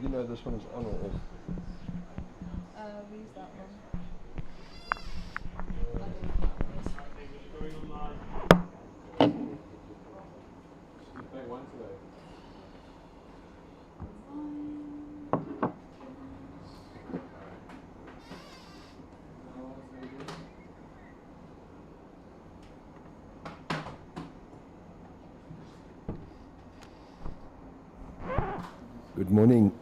you know this one is on or off? We use that one. Good morning.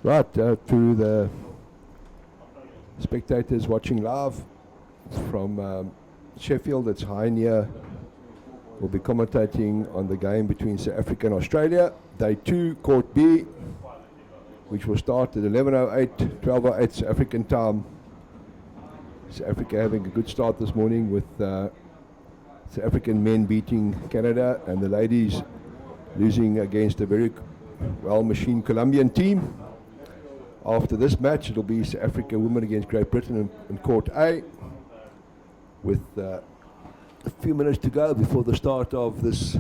Right, to the spectators watching live from Sheffield, it's Hein here. We'll be commentating on the game between South Africa and Australia. Day 2, Court B, which will start at 11:08, 12:08 South African time. South Africa having a good start this morning with South African men beating Canada and the ladies losing against a very well-machined Colombian team. After this match, it'll be South Africa women against Great Britain in Court A, with a few minutes to go before the start of this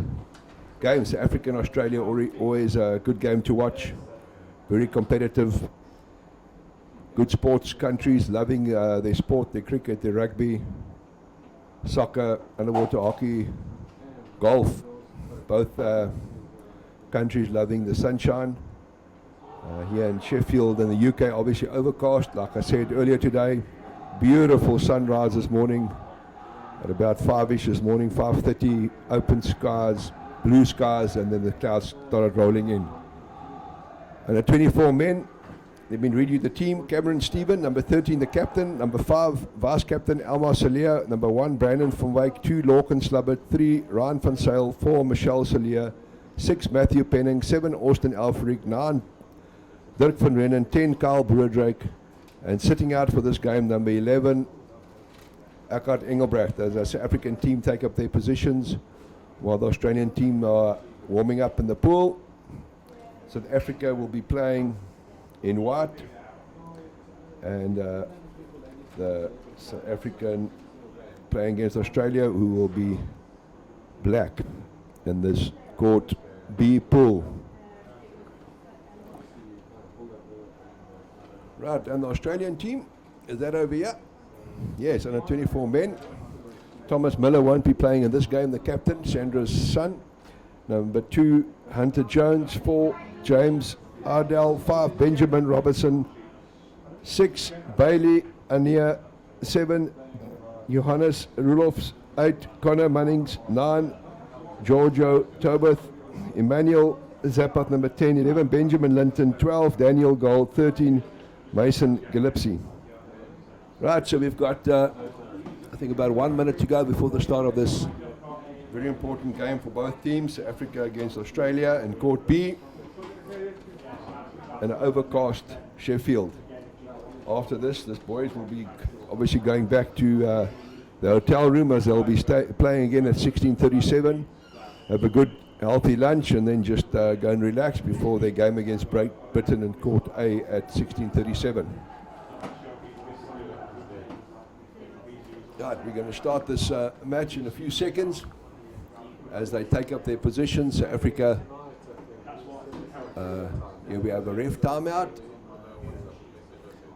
game. South Africa and Australia always a good game to watch, very competitive. Good sports countries, loving their sport, their cricket, their rugby, soccer, underwater hockey, golf. Both countries loving the sunshine. Here in Sheffield and the UK, obviously overcast, like I said earlier today. Beautiful sunrise this morning at about 5-ish this morning, 5:30, open skies, blue skies, and then the clouds started rolling in. And the 24 men, let me read you the team. Cameron Stephen, number 13, the captain. Number 5, vice-captain Elmar Salia. Number 1, Brandon van Wyk. 2, Lorcan Slubbert. 3, Ryan van Sail. 4, Michelle Salia. 6, Matthew Penning. 7, Austin Elfrich. 9, Dirk van Rennen. 10, Kyle Broerdrake. And sitting out for this game, number 11, Eckhart Engelbrecht. As the South African team take up their positions while the Australian team are warming up in the pool. South Africa will be playing in white, and the South African playing against Australia, who will be black in this Court B pool. Right, and the Australian team, is that over here? Yes, under 24 men. Thomas Miller won't be playing in this game, the captain, Sandra's son. Number 2, Hunter Jones. 4, James Ardell. 5, Benjamin Robertson. 6, Bailey Ania. 7, Johannes Rudolphs. 8, Connor Munnings. 9, Giorgio Tobath. Emmanuel Zapat, number 10. 11, Benjamin Linton. 12, Daniel Gold. 13, Mason Gillespie. Right, so we've got, I think, about 1 minute to go before the start of this very important game for both teams. Africa against Australia in Court B, and an overcast Sheffield. After this boys will be obviously going back to the hotel room, as they'll be playing again at 16:37. Have a good healthy lunch and then just go and relax before their game against Great Britain in Court A at 16:37. Right, we're going to start this match in a few seconds as they take up their positions. South Africa, here we have a ref timeout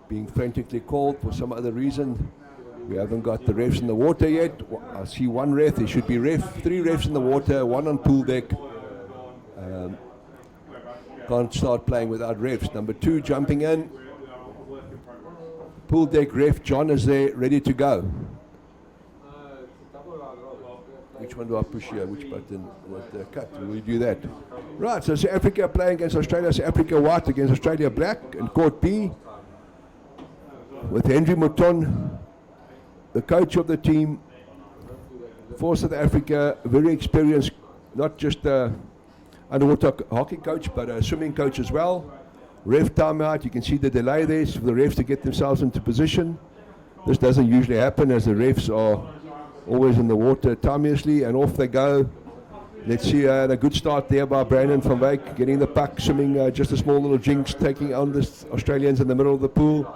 being frantically called for some other reason. We haven't got the refs in the water yet. I see one ref. There should be 3 refs in the water, 1 on pool deck. Can't start playing without refs. Number 2 jumping in. Pool deck ref John is there, ready to go. Which one do I push here? Which button? Cut. Will you do that? Right, so South Africa playing against Australia. South Africa white against Australia black in Court B, with Henry Mouton, the coach of the team for South Africa, very experienced, not just underwater hockey coach, but a swimming coach as well. Ref timeout, you can see the delay there for the refs to get themselves into position. This doesn't usually happen, as the refs are always in the water timeously, and off they go. Let's see a good start there by Brandon van Wyk, getting the puck, swimming just a small little jinx, taking on the Australians in the middle of the pool.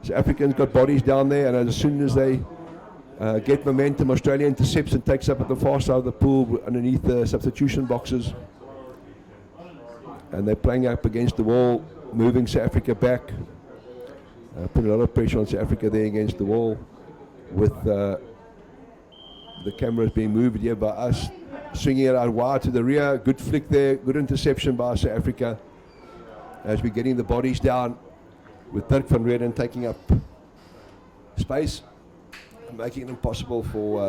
South Africans got bodies down there, and as soon as they get momentum. Australia intercepts and takes up at the far side of the pool underneath the substitution boxes. And they're playing up against the wall, moving South Africa back. Putting a lot of pressure on South Africa there against the wall, with the cameras being moved here by us. Swinging it out wide to the rear. Good flick there. Good interception by South Africa. As we're getting the bodies down, with Dirk van Reden taking up space, making it impossible for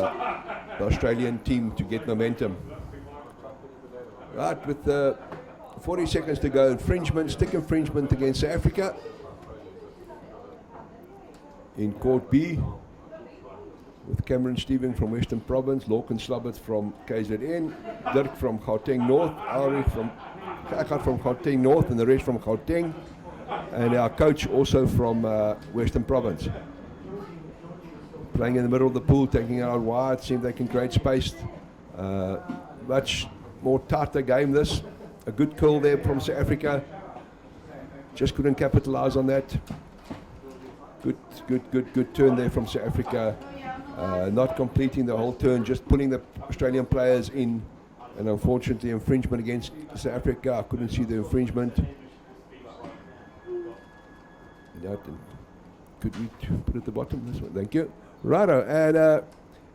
the Australian team to get momentum. Right, with 40 seconds to go, stick infringement against South Africa in Court B, with Cameron Steven from Western Province, Lorcan Slabbert from KZN, Dirk from Gauteng North, Ulrich from Gauteng North, and the rest from Gauteng, and our coach also from Western Province. Playing in the middle of the pool, taking it out wide, seeing they can create space. Much more tighter game this. A good kill there from South Africa. Just couldn't capitalize on that. Good turn there from South Africa. Not completing the whole turn, just pulling the Australian players in. And unfortunately, infringement against South Africa. I couldn't see the infringement. Could we put it at the bottom? This one, thank you. Righto, and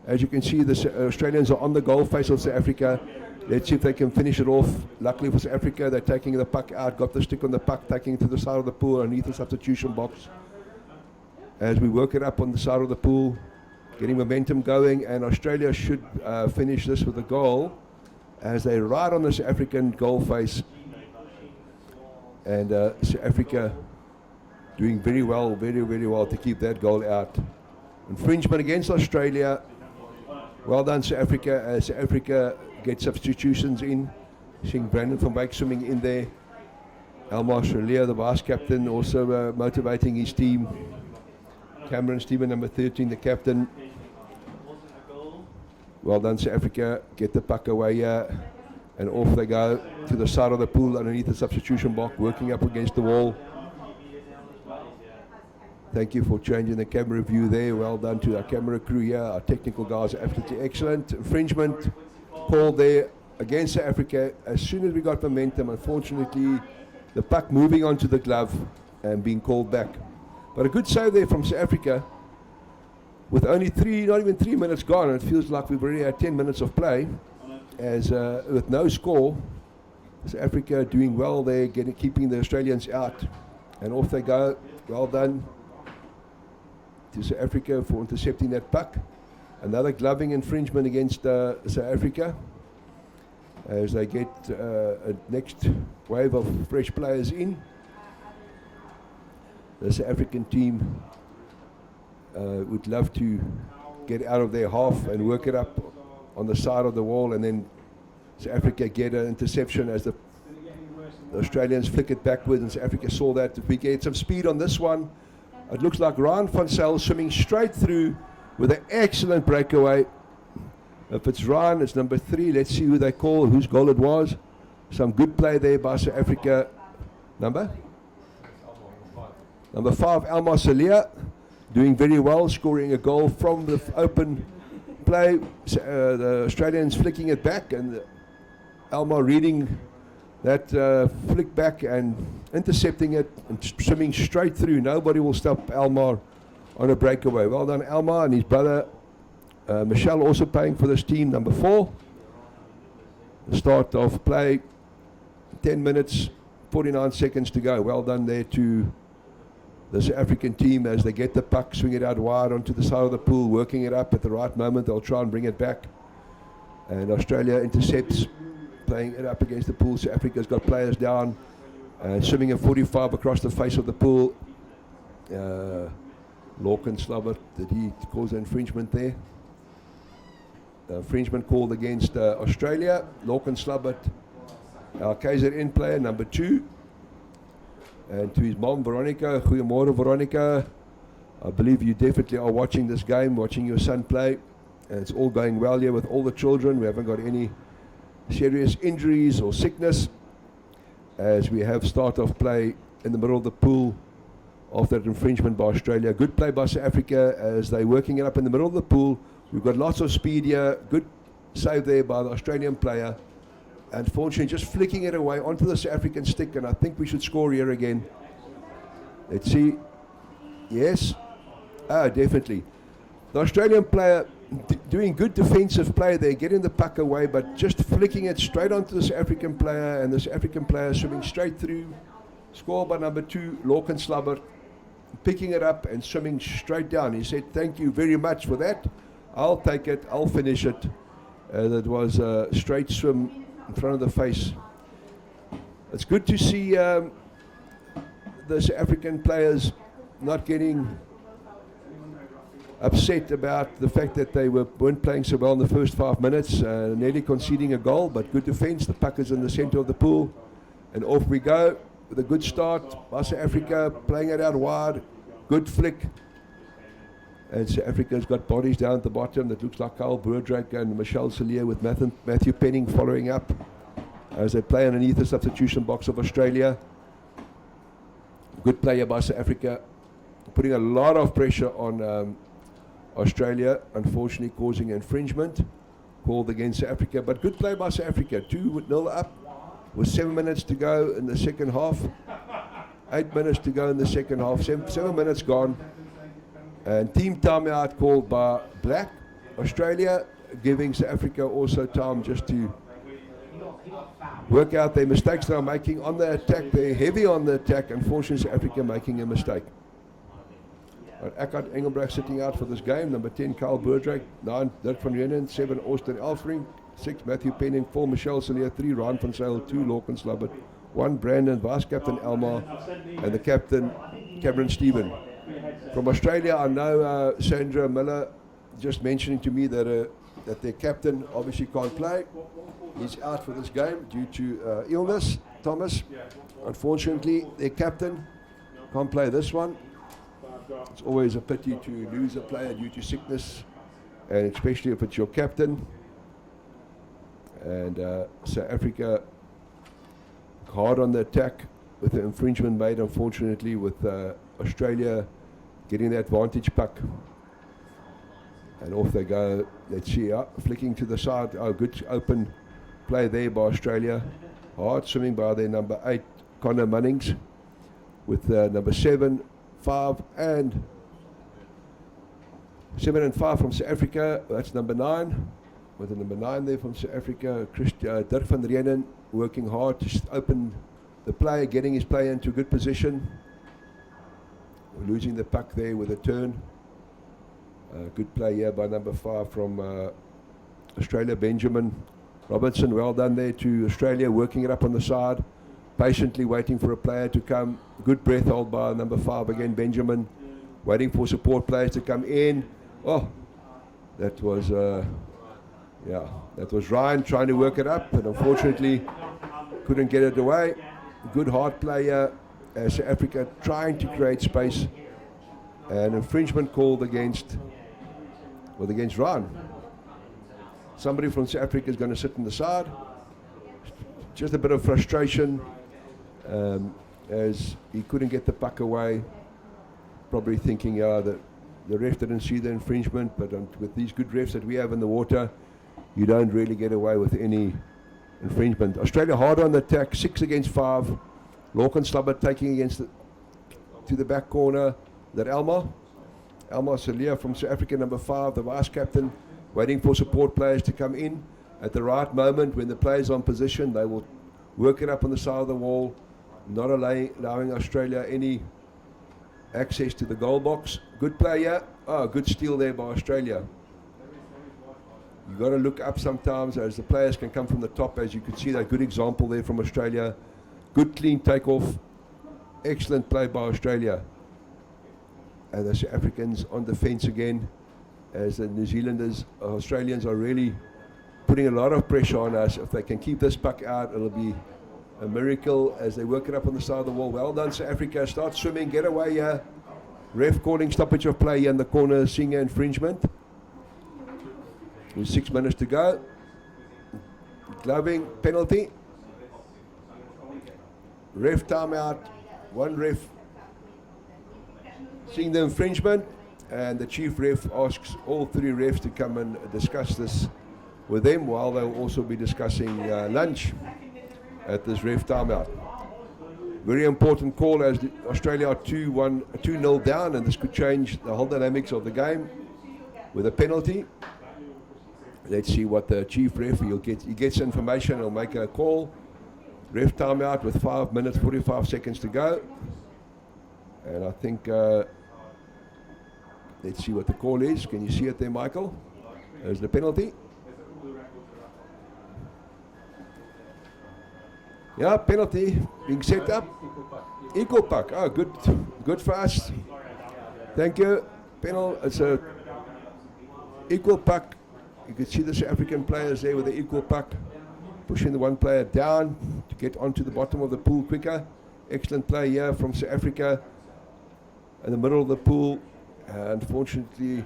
as you can see, the Australians are on the goal face of South Africa. Let's see if they can finish it off. Luckily for South Africa, they're taking the puck out, got the stick on the puck, taking it to the side of the pool underneath the substitution box. As we work it up on the side of the pool, getting momentum going, and Australia should finish this with a goal as they ride on the South African goal face. And South Africa doing very well to keep that goal out. Infringement against Australia. Well done, South Africa. As South Africa gets substitutions in. Seeing Brandon van Wyk swimming in there. Elmar Shirley, the vice captain, also motivating his team. Cameron Steven, number 13, the captain. Well done, South Africa. Get the puck away here. And off they go to the side of the pool underneath the substitution box, working up against the wall. Thank you for changing the camera view there. Well done to our camera crew here. Our technical guys are absolutely excellent. Infringement called there against South Africa. As soon as we got momentum, unfortunately, the puck moving onto the glove and being called back. But a good save there from South Africa. With only not even 3 minutes gone, and it feels like we've already had 10 minutes of play. As with no score, South Africa doing well there, keeping the Australians out. And off they go. Well done to South Africa for intercepting that puck. Another gloving infringement against South Africa as they get a next wave of fresh players in. The South African team would love to get out of their half and work it up on the side of the wall, and then South Africa get an interception as the Australians flick it backwards, and South Africa saw that. If we get some speed on this one, it looks like Ryan van Zyl swimming straight through with an excellent breakaway. If it's Ryan, it's number 3. Let's see who they call, whose goal it was. Some good play there by South Africa. Number 5, Elmar Salia, doing very well, scoring a goal from the open play. The Australians flicking it back, and Elmar reading that flick back and intercepting it and swimming straight through. Nobody will stop Elmar on a breakaway. Well done, Elmar, and his brother Michelle also playing for this team, number 4. The start of play, 10 minutes, 49 seconds to go. Well done there to the South African team as they get the puck, swing it out wide onto the side of the pool, working it up at the right moment. They'll try and bring it back. And Australia intercepts, playing it up against the pool. South Africa's got players down, swimming a 45 across the face of the pool. Lorcan Slabbert, did he cause an infringement there? Infringement called against Australia. Lorcan Slabbert, our KZN player, number 2. And to his mom, Veronica, goeiemorgen Veronica. I believe you definitely are watching this game, watching your son play. And it's all going well here with all the children. We haven't got any serious injuries or sickness, as we have start of play in the middle of the pool after that infringement by Australia. Good play by South Africa as they're working it up in the middle of the pool. We've got lots of speed here. Good save there by the Australian player. Unfortunately, just flicking it away onto the South African stick, and I think we should score here again. Let's see. Yes. Oh, definitely. The Australian player doing good defensive play there, getting the puck away, but just flicking it straight onto the South African player, and the South African player swimming straight through. Score by number 2, Lorcan Slubber, picking it up and swimming straight down. He said, "Thank you very much for that. I'll take it. I'll finish it." That was a straight swim in front of the face. It's good to see the South African players not getting upset about the fact that they weren't playing so well in the first 5 minutes, nearly conceding a goal, but good defense. The puck is in the center of the pool, and off we go with a good start by South Africa, playing it out wide. Good flick. And South Africa's got bodies down at the bottom that looks like Kyle Boerdrake and Michelle Cellier with Matthew Penning following up as they play underneath the substitution box of Australia. Good player by South Africa, putting a lot of pressure on Australia, unfortunately causing infringement called against South Africa. But good play by South Africa, 2-0 up with 7 minutes to go in the second half. 8 minutes to go in the second half, 7 minutes gone. And team timeout called by Black. Australia giving South Africa also time just to work out their mistakes they're making on the attack. They're heavy on the attack. Unfortunately, South Africa making a mistake. Eckhart Engelbrecht sitting out for this game. Number 10, Kyle Boerdrake. 9, Dirk van Renen. 7, Austin Elfring. 6, Matthew Penning. 4, Michelle Cellier. 3, Ryan van Zyl. 2, Lorcan Slubber. 1, Brandon, vice-captain Elmar. And the captain, Cameron Stephen. From Australia, I know Sandra Miller just mentioning to me that their captain obviously can't play. He's out for this game due to illness, Thomas. Unfortunately, their captain can't play this one. It's always a pity to lose a player due to sickness, and especially if it's your captain. And South Africa hard on the attack with the infringement made, unfortunately, with Australia getting the advantage puck. And off they go. Let's see, flicking to the side. Oh, good open play there by Australia. Hard swimming by their number 8, Connor Munnings, with number 7, 5, and 7 and 5 from South Africa. That's number 9. With the number 9 there from South Africa, Dirk van Renen working hard to open the play, getting his play into a good position. Losing the puck there with a turn. Good play here by number 5 from Australia, Benjamin Robinson. Well done there to Australia, working it up on the side, patiently waiting for a player to come. Good breath hold by number 5 again, Benjamin, waiting for support players to come in. Oh, that was Ryan trying to work it up, but unfortunately couldn't get it away. Good hard player. South Africa trying to create space. An infringement called against Ryan. Somebody from South Africa is going to sit on the side. Just a bit of frustration as he couldn't get the puck away. Probably thinking that the ref didn't see the infringement, but with these good refs that we have in the water, you don't really get away with any infringement. Australia hard on the attack, 6 against 5. Lorcan Slubber taking to the back corner. That Elmar Cellier from South Africa, number 5, the vice captain, waiting for support players to come in at the right moment. When the player's on position, they will work it up on the side of the wall, not allowing Australia any access to the goal box. Good player. Oh, good steal there by Australia. You've got to look up sometimes as the players can come from the top, as you could see that good example there from Australia. Good clean takeoff. Excellent play by Australia. And the South Africans on defense again, as the New Zealanders, Australians are really putting a lot of pressure on us. If they can keep this puck out, it'll be a miracle as they work it up on the side of the wall. Well done, South Africa. Start swimming, get away here. Ref calling stoppage of play here in the corner, seeing infringement. With 6 minutes to go. Gloving penalty. Ref timeout. One ref seeing the infringement, and the chief ref asks all three refs to come and discuss this with them, while they'll also be discussing lunch at this ref timeout. Very important call as Australia are 2-0 down, and this could change the whole dynamics of the game with a penalty. Let's see what the chief ref, he gets information, he'll make a call. Ref timeout with 5 minutes, 45 seconds to go. And I think, let's see what the call is. Can you see it there, Michael? There's the penalty. Yeah, penalty being set up. Equal puck. Oh, good for us. Thank you. It's a equal puck. You can see the South African players there with the equal puck, pushing the one player down to get onto the bottom of the pool quicker. Excellent play here from South Africa in the middle of the pool. Unfortunately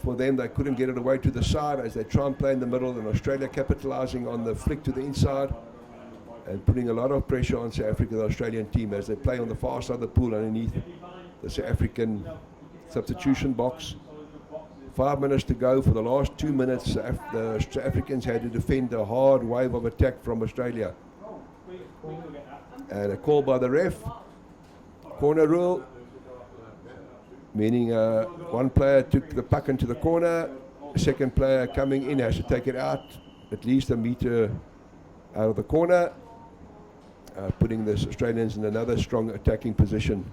for them, they couldn't get it away to the side as they try and play in the middle, and Australia capitalising on the flick to the inside and putting a lot of pressure on South Africa, the Australian team, as they play on the far side of the pool underneath the South African substitution box. 5 minutes to go. For the last 2 minutes, the South Africans had to defend a hard wave of attack from Australia. And a call by the ref. Corner rule, meaning one player took the puck into the corner, second player coming in has to take it out at least a meter out of the corner, putting the Australians in another strong attacking position,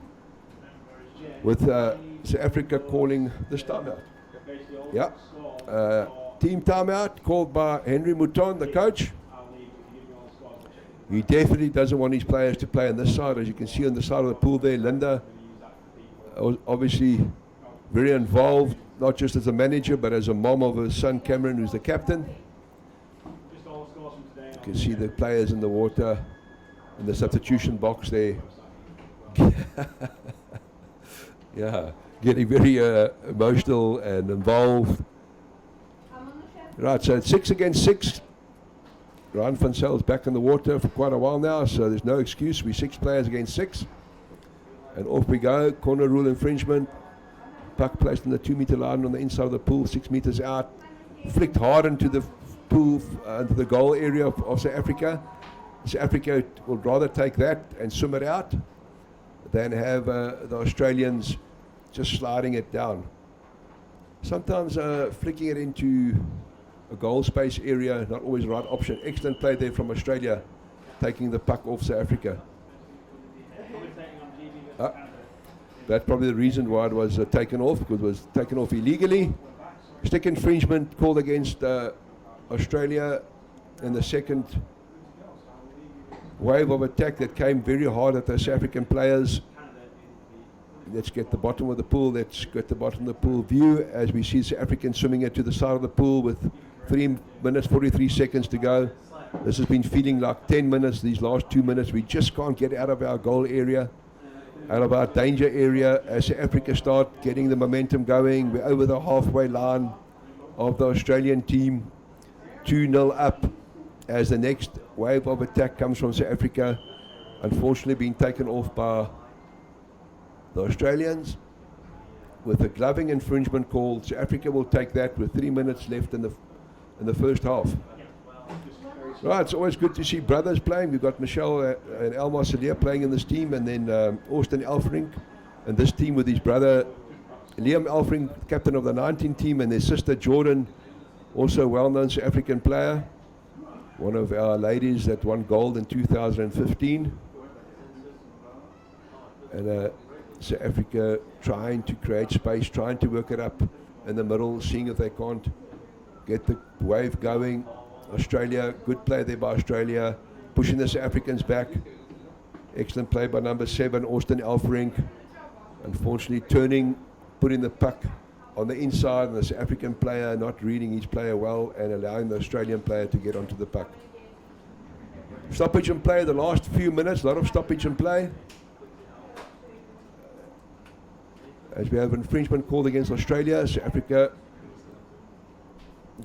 with South Africa calling this timeout. Yeah, team timeout called by Henry Mouton, the coach. He definitely doesn't want his players to play on this side. As you can see on the side of the pool there, Linda obviously very involved, not just as a manager, but as a mom of her son Cameron, who's the captain. You can see the players in the water, in the substitution box there. Yeah, getting very emotional and involved. Right, so it's 6 against 6. Ryan van Zyl back in the water for quite a while now, so there's no excuse. We're 6 players against 6. And off we go. Corner rule infringement. Puck placed on the 2 meter line on the inside of the pool, 6 meters out. Flicked hard into the pool, into the goal area of South Africa. South Africa would rather take that and swim it out than have the Australians just sliding it down. Sometimes flicking it into a goal space area, not always the right option. Excellent play there from Australia, taking the puck off South Africa. That's probably the reason why it was taken off, because it was taken off illegally. Stick infringement called against Australia in the second wave of attack that came very hard at the South African players. Let's get the bottom of the pool. Let's get the bottom of the pool view as we see South Africans swimming it to the side of the pool with 3 minutes 43 seconds to go. This has been feeling like 10 minutes. These last 2 minutes, we just can't get out of our goal area, out of our danger area. As South Africa start getting the momentum going, we're over the halfway line of the Australian team, 2-0 up, as the next wave of attack comes from South Africa, unfortunately being taken off by the Australians with a gloving infringement call. South Africa will take that with 3 minutes left in the first half. Right, it's always good to see brothers playing. We've got Michelle and Elmar Salia playing in this team, and then Austin Elfrink and this team with his brother Liam Elfrink, captain of the 19 team, and their sister Jordan, also a well-known South African player, one of our ladies that won gold in 2015. And South Africa trying to create space, trying to work it up in the middle, seeing if they can't get the wave going. Australia, good play there by Australia, pushing the South Africans back. Excellent play by number 7, Austin Elfrink. Unfortunately turning, putting the puck on the inside, and the South African player not reading his player well and allowing the Australian player to get onto the puck. Stoppage and play the last few minutes, a lot of stoppage and play. As we have infringement called against Australia, South Africa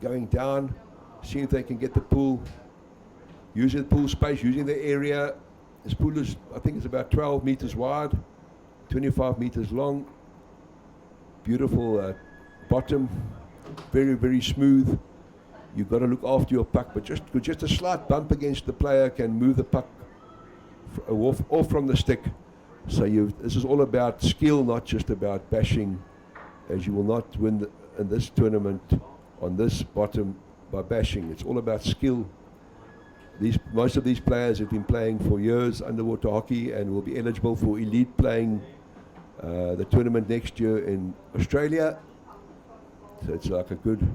going down, seeing if they can get the pool, using the pool space, using the area. This pool is, I think it's about 12 meters wide, 25 meters long, beautiful bottom, very, very smooth. You've got to look after your puck, but just a slight bump against the player can move the puck off from the stick. So this is all about skill, not just about bashing, as you will not win in this tournament on this bottom by bashing. It's all about skill. Most of these players have been playing for years underwater hockey and will be eligible for elite playing the tournament next year in Australia. So it's like a good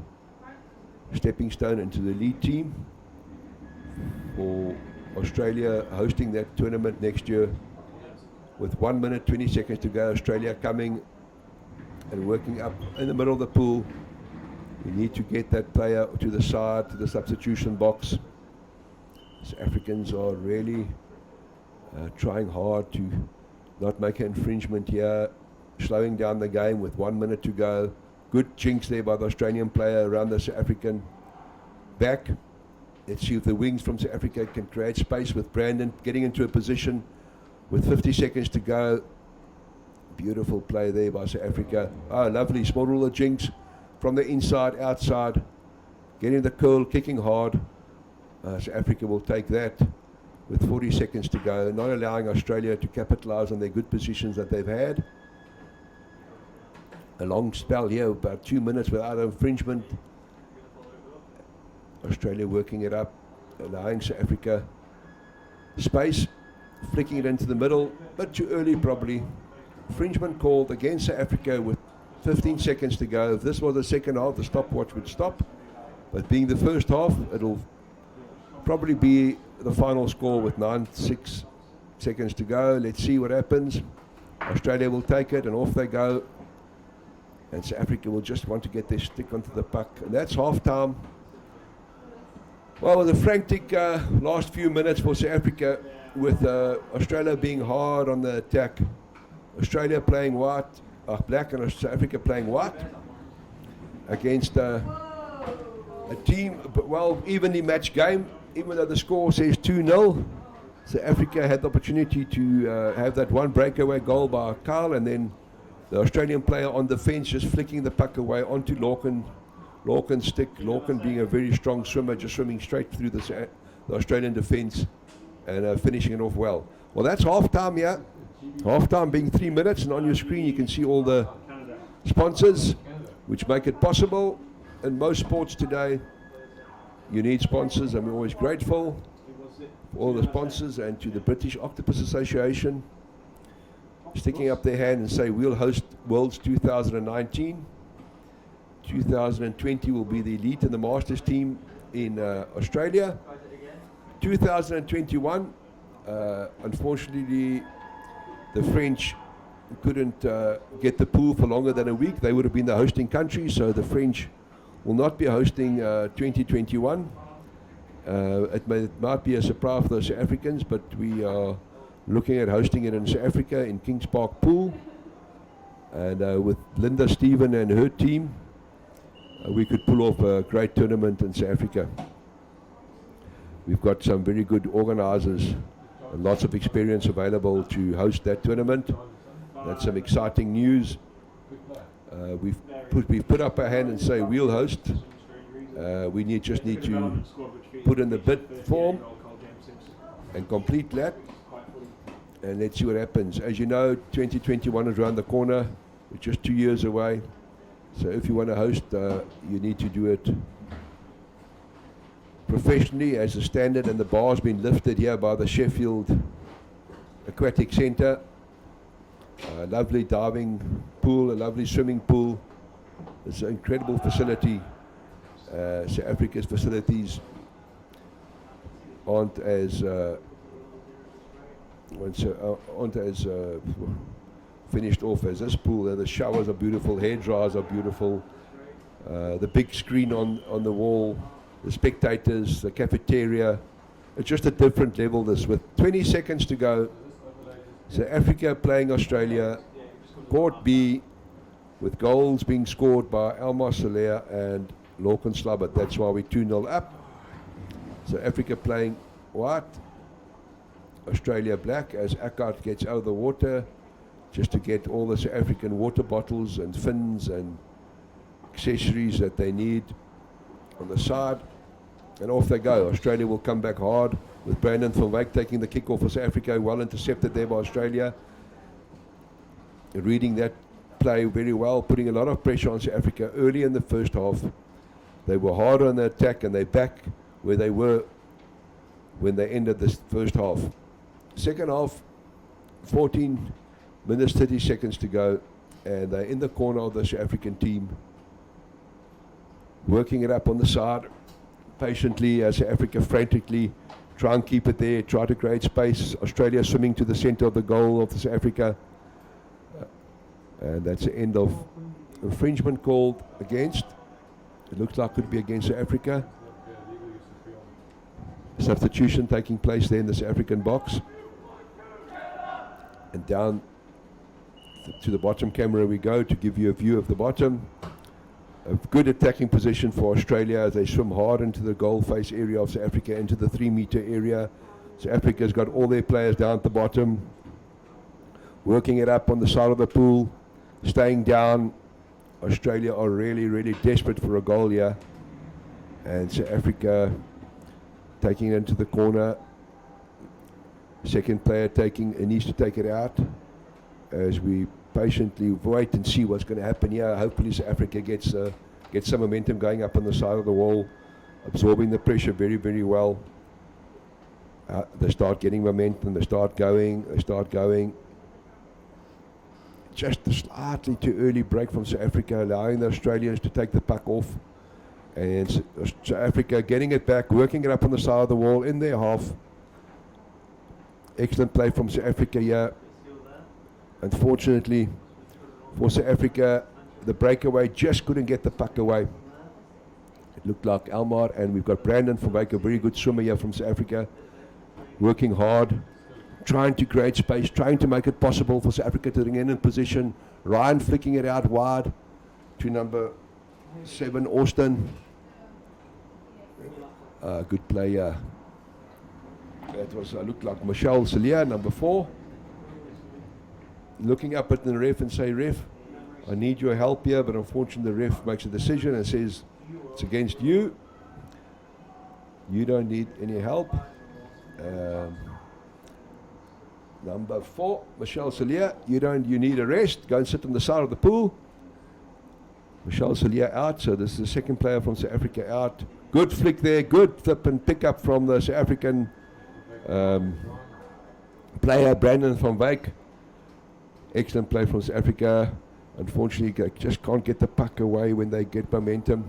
stepping stone into the elite team for Australia hosting that tournament next year. With 1 minute 20 seconds to go, Australia coming and working up in the middle of the pool. We need to get that player to the side, to the substitution box. South Africans are really trying hard to not make an infringement here, slowing down the game with 1 minute to go. Good jinx there by the Australian player around the South African back. Let's see if the wings from South Africa can create space with Brandon getting into a position with 50 seconds to go. Beautiful play there by South Africa. Oh, lovely small ruler jinx from the inside, outside, getting the curl, kicking hard. South Africa will take that with 40 seconds to go, not allowing Australia to capitalize on their good positions that they've had. A long spell here, about 2 minutes without infringement. Australia working it up, allowing South Africa space, flicking it into the middle, but too early probably. Infringement called against South Africa with 15 seconds to go. If this was the second half, the stopwatch would stop. But being the first half, it'll probably be the final score with 6 seconds to go. Let's see what happens. Australia will take it and off they go. And South Africa will just want to get their stick onto the puck. And that's half time. Well, with a frantic last few minutes for South Africa, with Australia being hard on the attack. Australia playing white, black, and South Africa playing white against a team, well, evenly matched game, even though the score says 2-0. South Africa had the opportunity to have that one breakaway goal by Kyle, and then the Australian player on the fence just flicking the puck away onto Lorcan's stick. Lorcan being a very strong swimmer, just swimming straight through the Australian defence and finishing it off well. Well, that's half-time here. Half-time being 3 minutes, and on your screen you can see all the sponsors which make it possible. In most sports today, you need sponsors, and we're always grateful for all the sponsors and to the British Octopus Association sticking up their hand and say we'll host Worlds 2019. 2020 will be the elite and the masters team in Australia. 2021, unfortunately, the French couldn't get the pool for longer than a week. They would have been the hosting country, so the French will not be hosting 2021. It might be a surprise for the South Africans, but we are looking at hosting it in South Africa in Kings Park Pool. And with Linda Stephen and her team, we could pull off a great tournament in South Africa. We've got some very good organisers and lots of experience available to host that tournament. That's some exciting news. We've put up our hand and say we'll host. We just need to put in the bid form and complete that. And let's see what happens. As you know, 2021 is around the corner. We're just 2 years away. So if you want to host, you need to do it professionally as a standard, and the bar has been lifted here by the Sheffield Aquatic Centre. A lovely diving pool, a lovely swimming pool. It's an incredible facility. South Africa's facilities aren't as finished off as this pool. The showers are beautiful, hair dryers are beautiful. The big screen on the wall, the spectators, the cafeteria. It's just a different level this. With 20 seconds to go, South Africa playing Australia, Court B, with goals being scored by Elmar Soler and Lorcan Slubbert. That's why we're 2-0 up. South Africa playing white, Australia black as Eckhart gets out of the water. just to get all the South African water bottles and fins and accessories that they need on the side. And off they go. Australia will come back hard with Brandon van Wyk taking the kick off for South Africa. Well intercepted there by Australia. Reading that play very well, putting a lot of pressure on South Africa early in the first half. They were hard on the attack and they back where they were when they ended this first half. Second half, 14 minutes, 30 seconds to go, and they're in the corner of the South African team, working it up on the side, patiently, as South Africa frantically try and keep it there, try to create space. Australia swimming to the center of the goal of South Africa. And that's the end of infringement called against. It looks like it could be against South Africa. Substitution taking place there in the South African box. And down to the bottom camera we go to give you a view of the bottom. A good attacking position for Australia as they swim hard into the goal face area of South Africa, into the 3-meter area. South Africa's got all their players down at the bottom, working it up on the side of the pool, staying down. Australia are really, really desperate for a goal here. And South Africa taking it into the corner. Second player needs to take it out as we patiently wait and see what's going to happen here. Hopefully South Africa gets some momentum going up on the side of the wall, absorbing the pressure very, very well. They start getting momentum, they start going. Just a slightly too early break from South Africa, allowing the Australians to take the puck off. And South Africa getting it back, working it up on the side of the wall in their half. Excellent play from South Africa here. Unfortunately for South Africa, the breakaway just couldn't get the puck away. It looked like Elmar, and we've got Brandon van Wyk, a very good swimmer here from South Africa, working hard, trying to create space, trying to make it possible for South Africa to remain in position. Ryan flicking it out wide to number 7, Austin. Good player. That was looked like Michelle Celia, number 4. Looking up at the ref and say, "Ref, I need your help here," but unfortunately the ref makes a decision and says, "It's against you. You don't need any help." Number 4, Michelle Celia, you need a rest. Go and sit on the side of the pool. Michelle Celia out, so this is the second player from South Africa out. Good flick there, good flip and pick up from the South African player, Brandon van Wyk. Excellent play from South Africa. Unfortunately, they just can't get the puck away when they get momentum.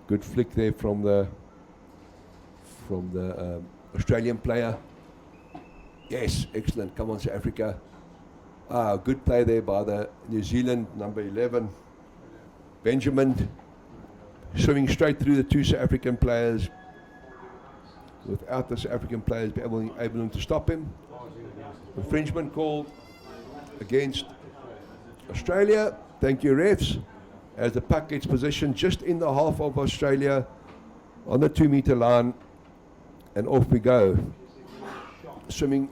Good flick there from the Australian player. Yes, excellent. Come on, South Africa. Good play there by the New Zealand number 11, Benjamin, swimming straight through the 2 South African players without the South African players able to stop him. Infringement called against Australia. Thank you, refs. As the puck gets positioned just in the half of Australia on the 2-meter line, and off we go. Swimming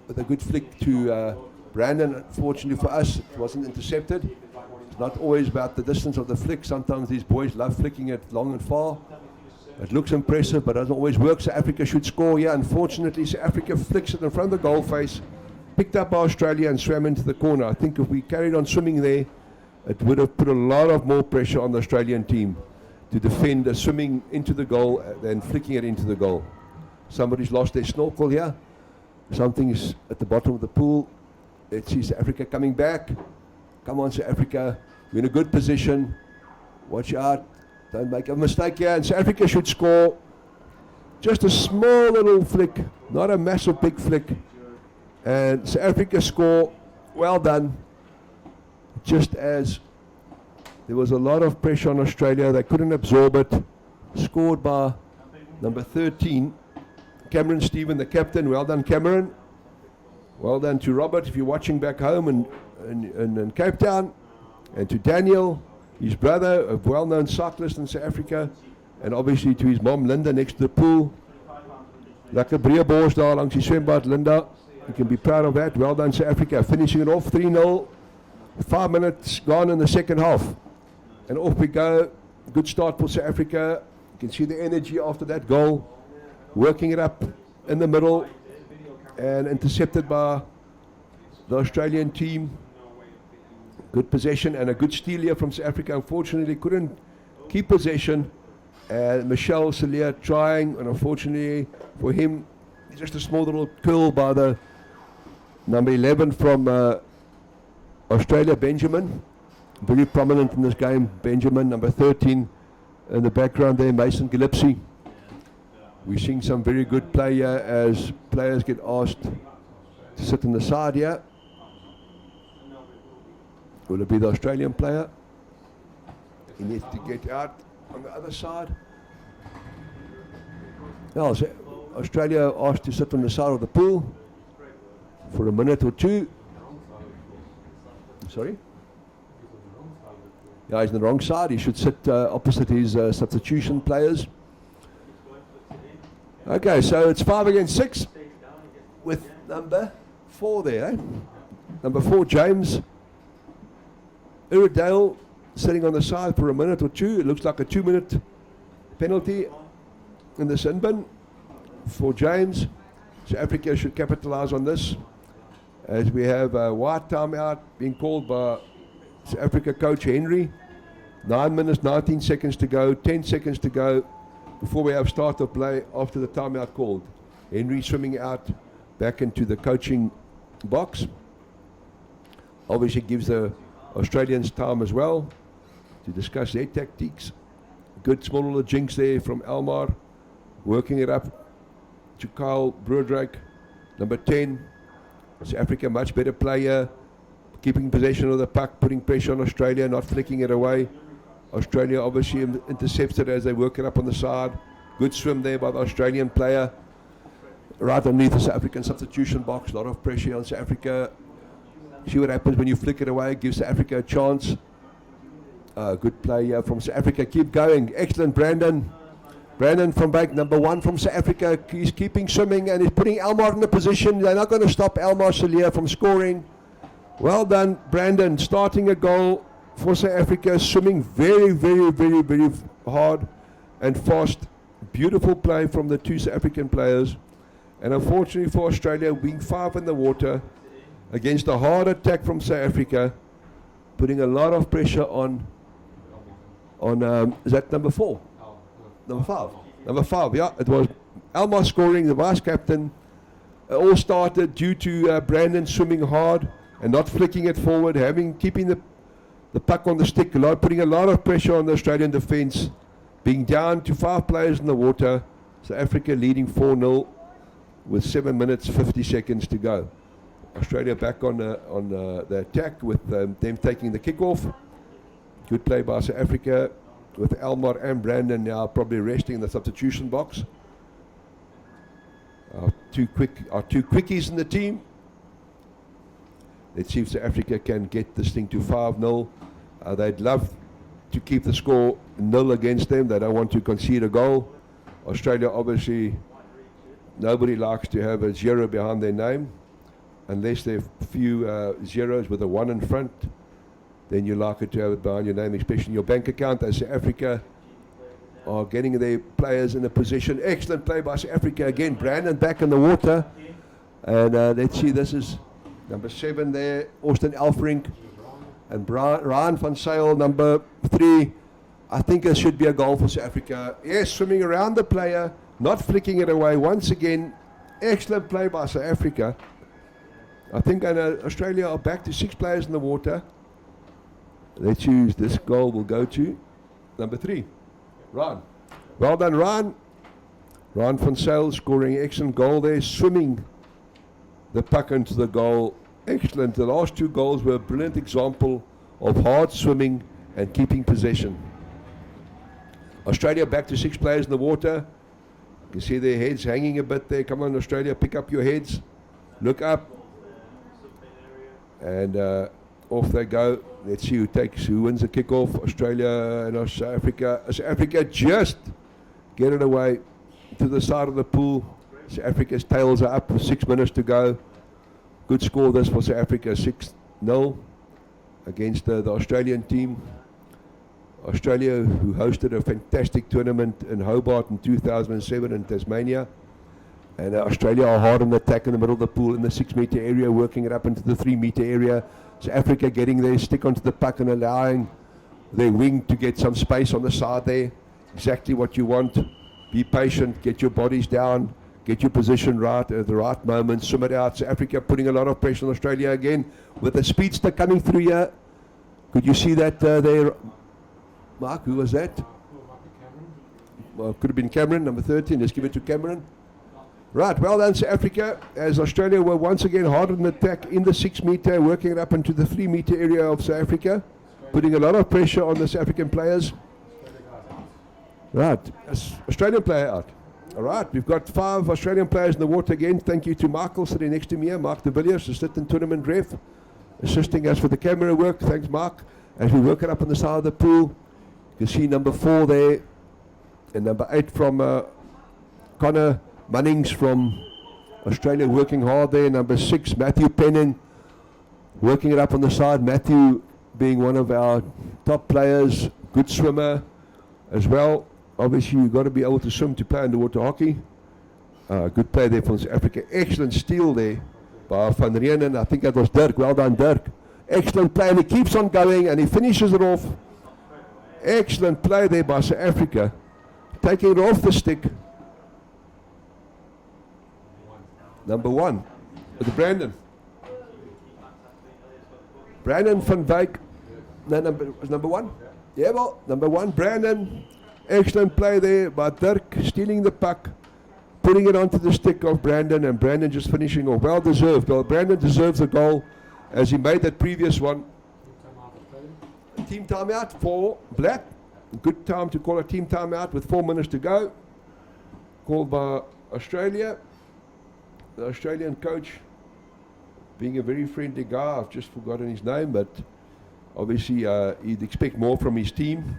with a good flick to Brandon. Unfortunately for us, it wasn't intercepted. It's not always about the distance of the flick. Sometimes these boys love flicking it long and far. It looks impressive, but doesn't always work. South Africa should score here. Unfortunately, South Africa flicks it in front of the goal face, picked up by Australia and swam into the corner. I think if we carried on swimming there, it would have put a lot of more pressure on the Australian team to defend swimming into the goal than flicking it into the goal. Somebody's lost their snorkel here. Something's at the bottom of the pool. Let's see South Africa coming back. Come on, South Africa. You're in a good position. Watch out. Don't make a mistake here. And South Africa should score. Just a small little flick, not a massive big flick. And South Africa score. Well done. Just as there was a lot of pressure on Australia, they couldn't absorb it. Scored by number 13, Cameron Stephen, the captain. Well done, Cameron. Well done to Robert, if you're watching back home in Cape Town. And to Daniel, his brother, a well-known cyclist in South Africa. And obviously to his mom, Linda, next to the pool. Lekker breë bors daar langs die swembad, Linda. You can be proud of that. Well done, South Africa. Finishing it off 3-0. 5 minutes gone in the second half. And off we go. Good start for South Africa. You can see the energy after that goal. Working it up in the middle. And intercepted by the Australian team. Good possession and a good steal here from South Africa. Unfortunately, couldn't keep possession. And Michel Celia trying, and unfortunately for him, just a small little curl by the number 11 from Australia, Benjamin. Very prominent in this game, Benjamin. Number 13 in the background there, Mason Gillespie. We're seeing some very good play here as players get asked to sit on the side here. Will it be the Australian player? He needs to get out on the other side. Now, so Australia asked to sit on the side of the pool for a minute or two. Sorry? Yeah, he's on the wrong side. He should sit opposite his substitution players. Okay, so it's 5 against 6 with number 4 there. Eh? Number 4, James Iredale, sitting on the side for a minute or two. It looks like a 2-minute penalty in the sin bin for James. So Africa should capitalise on this, as we have a white timeout being called by South Africa coach Henry. 9 minutes, 19 seconds to go, 10 seconds to go before we have start of play after the timeout called. Henry swimming out back into the coaching box. Obviously gives the Australians time as well to discuss their tactics. Good small little jinx there from Elmar, working it up to Kyle Broodryk, number 10. South Africa much better player, keeping possession of the puck, putting pressure on Australia, not flicking it away. Australia obviously intercepts it as they work it up on the side. Good swim there by the Australian player. Right underneath the South African substitution box, a lot of pressure on South Africa. See what happens when you flick it away, gives South Africa a chance. Good play from South Africa, keep going. Excellent, Brandon. Brandon from back, number 1 from South Africa. He's keeping swimming and he's putting Elmar in the position. They're not going to stop Elmar Celia from scoring. Well done, Brandon, starting a goal for South Africa, swimming very, very, very, very hard and fast. Beautiful play from the 2 South African players. And unfortunately for Australia, being 5 in the water against a hard attack from South Africa, putting a lot of pressure on is that number 4? Number 5. Number 5, yeah. It was Elmar scoring, the vice captain. It all started due to Brandon swimming hard and not flicking it forward, keeping the puck on the stick, putting a lot of pressure on the Australian defence, being down to 5 players in the water. South Africa leading 4-0 with 7 minutes 50 seconds to go. Australia back on the attack with them taking the kick-off. Good play by South Africa with Elmar and Brandon now probably resting in the substitution box. Our two quickies in the team. Let's see if South Africa can get this thing to 5-0. They'd love to keep the score 0 against them. They don't want to concede a goal. Australia, obviously, nobody likes to have a 0 behind their name, unless there are a few zeros with a 1 in front. Then you like it to have it behind your name, especially in your bank account. As South Africa are getting their players in a position. Excellent play by South Africa again. Brandon back in the water. And let's see, this is number 7 there, Austin Elfrink. And Ryan van Zyl, number 3. I think it should be a goal for South Africa. Yes, swimming around the player, not flicking it away. Once again, excellent play by South Africa. I think Australia are back to 6 players in the water. Let's choose this goal will go to number 3, Ryan. Well done, Ryan. Ryan van Zyl scoring excellent goal there, swimming the puck into the goal. Excellent. The last 2 goals were a brilliant example of hard swimming and keeping possession. Australia back to 6 players in the water. You can see their heads hanging a bit there. Come on, Australia, pick up your heads. Look up. And off they go. Let's see who wins the kick-off. Australia and South Africa. South Africa just get it away to the side of the pool. South Africa's tails are up with 6 minutes to go. Good score this for South Africa, 6-0 against the Australian team. Australia, who hosted a fantastic tournament in Hobart in 2007 in Tasmania. And Australia are hard on the attack in the middle of the pool in the 6-metre area, working it up into the 3-metre area. South Africa getting their stick onto the puck and allowing their wing to get some space on the side there. Exactly what you want. Be patient, get your bodies down, get your position right at the right moment, swim it out. South Africa putting a lot of pressure on Australia again with the speedster coming through here. Could you see that there? Mark, who was that? Well, could have been Cameron, number 13. Let's give it to Cameron. Right, well done South Africa, as Australia were once again hard on attack in the 6-metre, working it up into the 3-metre area of South Africa, putting a lot of pressure on the South African players. Right, Australian player out. All right, we've got 5 Australian players in the water again. Thank you to Michael sitting next to me here, Mark de Villiers, assistant tournament ref, assisting us with the camera work. Thanks, Mark. As we work it up on the side of the pool, you can see number 4 there, and number 8 from Connor Munnings from Australia, working hard there. Number 6, Matthew Penning, working it up on the side. Matthew being one of our top players, good swimmer as well. Obviously, you've got to be able to swim to play underwater hockey. Good play there from South Africa. Excellent steal there by Van Rienen. I think that was Dirk. Well done, Dirk. Excellent play, and he keeps on going, and he finishes it off. Excellent play there by South Africa. Taking it off the stick. Number 1, with Brandon. Brandon van Wyk. No, number 1? Yeah, well, number 1, Brandon. Excellent play there by Dirk, stealing the puck, putting it onto the stick of Brandon, and Brandon just finishing off. Well deserved. Well, Brandon deserves a goal as he made that previous one. Team timeout for Black. Good time to call a team timeout with 4 minutes to go. Called by Australia. The Australian coach, being a very friendly guy, I've just forgotten his name, but obviously he'd expect more from his team,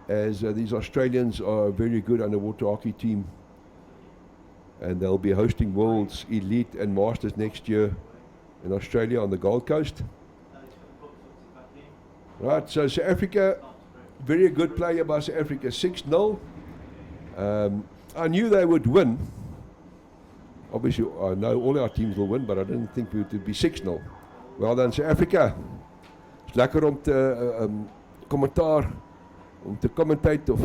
as these Australians are a very good underwater hockey team, and they'll be hosting Worlds Elite and Masters next year in Australia on the Gold Coast. Right, so South Africa, very good player by South Africa, 6-0. I knew they would win. Obviously, I know all our teams will win, but I didn't think it would be 6-0. Well done, South Africa. It's lekker om te commentate of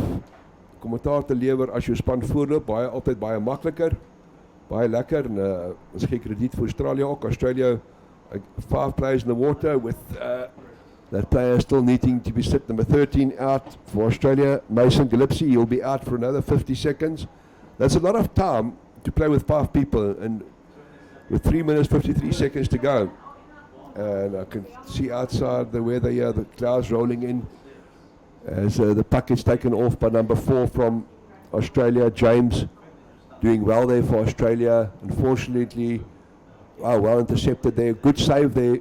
kommentaar te lewer as jou span voorloop. Altyd baie makliker, baie lekker. En ons gee krediet vir Australië ook. Australia, 5 players in the water with that player still needing to be set. Number 13 out for Australia, Mason Gillespie. He'll be out for another 50 seconds. That's a lot of time to play with 5 people, and with 3 minutes 53 seconds to go, and I can see outside the weather here, the clouds rolling in as the puck is taken off by number 4 from Australia, James, doing well there for Australia. Unfortunately, well intercepted there, good save there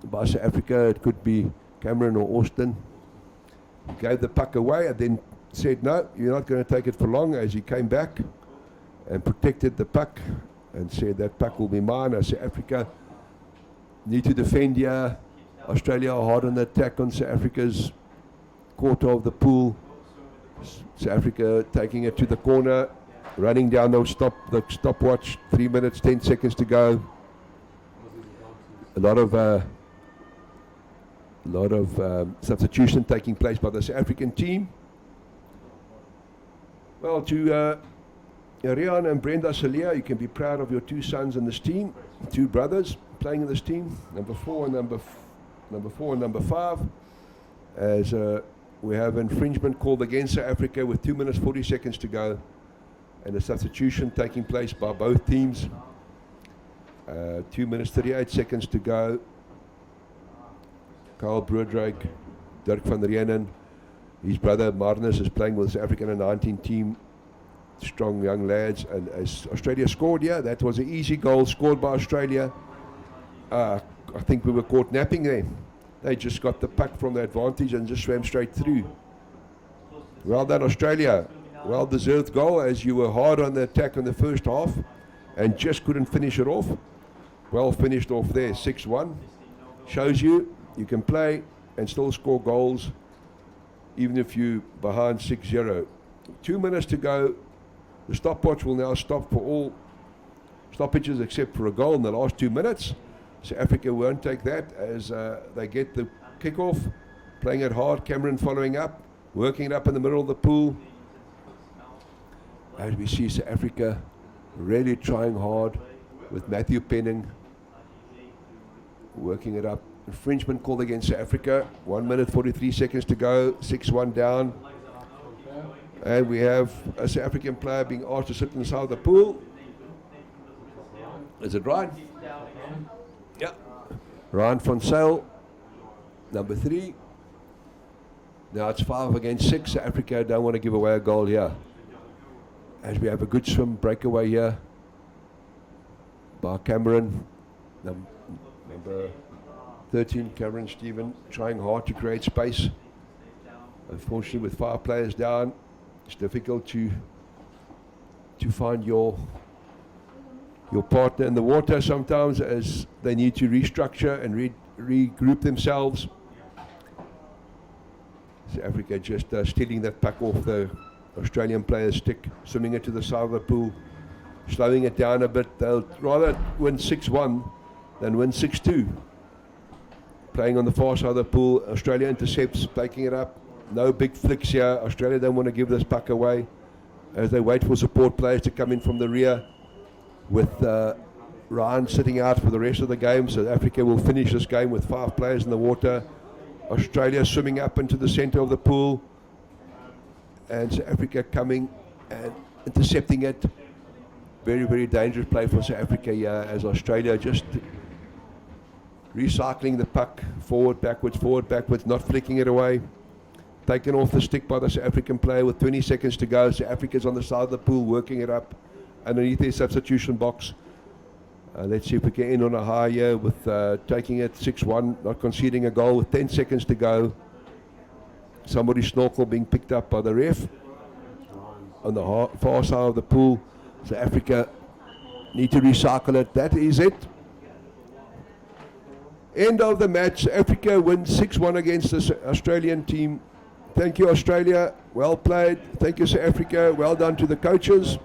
by South Africa. It could be Cameron or Austin. He gave the puck away and then said, no, you're not going to take it for long, as he came back and protected the puck and said that puck will be mine. As South Africa need to defend here. Australia are hard on the attack on South Africa's quarter of the pool. South Africa taking it to the corner, running down the stopwatch, 3 minutes 10 seconds to go. A lot of substitution taking place by the South African team. Well, to Rian and Brenda Celia, you can be proud of your 2 sons in this team, 2 brothers playing in this team, number 4 and number 5, as we have infringement called against South Africa with 2 minutes 40 seconds to go, and a substitution taking place by both teams. 2 minutes 38 seconds to go. Carl Broodryk, Dirk van Rienen, his brother Marnus is playing with the South African under-19 team. Strong young lads, and as Australia scored here, that was an easy goal scored by Australia. I think we were caught napping there. They just got the puck from the advantage and just swam straight through. Well done, Australia. Well deserved goal, as you were hard on the attack in the first half and just couldn't finish it off. well finished off there, 6-1. Shows you can play and still score goals even if you're behind 6-0. 2 minutes to go. The stopwatch will now stop for all stoppages except for a goal in the last 2 minutes. South Africa won't take that as they get the kick-off. Playing it hard, Cameron following up, working it up in the middle of the pool. As we see South Africa really trying hard with Matthew Penning working it up. Infringement called against South Africa. 1 minute 43 seconds to go. 6-1 down. And we have a South African player being asked to sit inside the pool. Is it Ryan? Yeah. Ryan van Zyl, number 3. Now it's 5 against 6. South Africa don't want to give away a goal here. As we have a good swim breakaway here by Cameron, number 13, Cameron Stephen, trying hard to create space. Unfortunately, with 5 players down, it's difficult to find your partner in the water sometimes, as they need to restructure and regroup themselves. South Africa just stealing that puck off the Australian player's stick, swimming it to the side of the pool, slowing it down a bit. They'll rather win 6-1 than win 6-2. Playing on the far side of the pool, Australia intercepts, taking it up. No big flicks here. Australia don't want to give this puck away as they wait for support players to come in from the rear, with Ryan sitting out for the rest of the game. So Africa will finish this game with 5 players in the water. Australia swimming up into the center of the pool, and South Africa coming and intercepting it. Very, very dangerous play for South Africa here, as Australia just recycling the puck forward, backwards, not flicking it away. Taken off the stick by the South African player with 20 seconds to go. South Africa's on the side of the pool working it up underneath their substitution box. Let's see if we can end on a high here with taking it 6-1, not conceding a goal with 10 seconds to go. Somebody's snorkel being picked up by the ref on the far side of the pool. South Africa need to recycle it. That is it. End of the match. Africa wins 6-1 against the Australian team. Thank you, Australia. Well played. Thank you, South Africa. Well done to the coaches.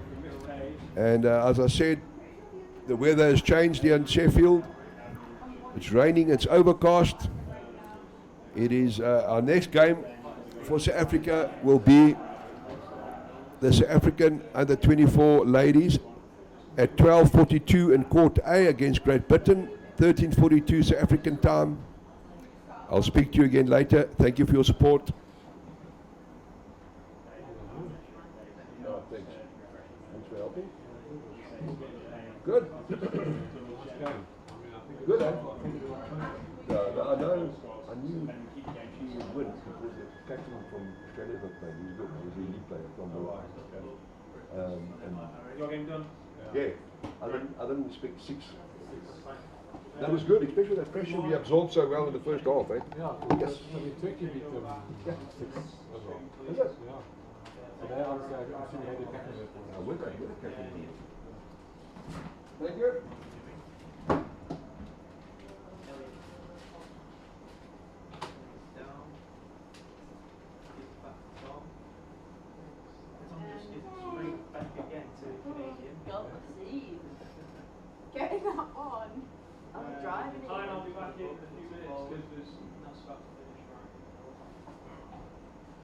And as I said, the weather has changed here in Sheffield. It's raining, it's overcast. It is our next game for South Africa will be the South African under-24 ladies at 12:42 in Court A against Great Britain, 13:42 South African time. I'll speak to you again later. Thank you for your support. Thanks for helping. Good. Good, eh? I knew he would win because the captain from Australia not playing. He's good. He's a elite player from the line. Your game done? Yeah. I didn't expect 6. That was good, especially that pressure we absorbed so well in the first half, eh? Yeah, yes. Turkey beat them 6 as well.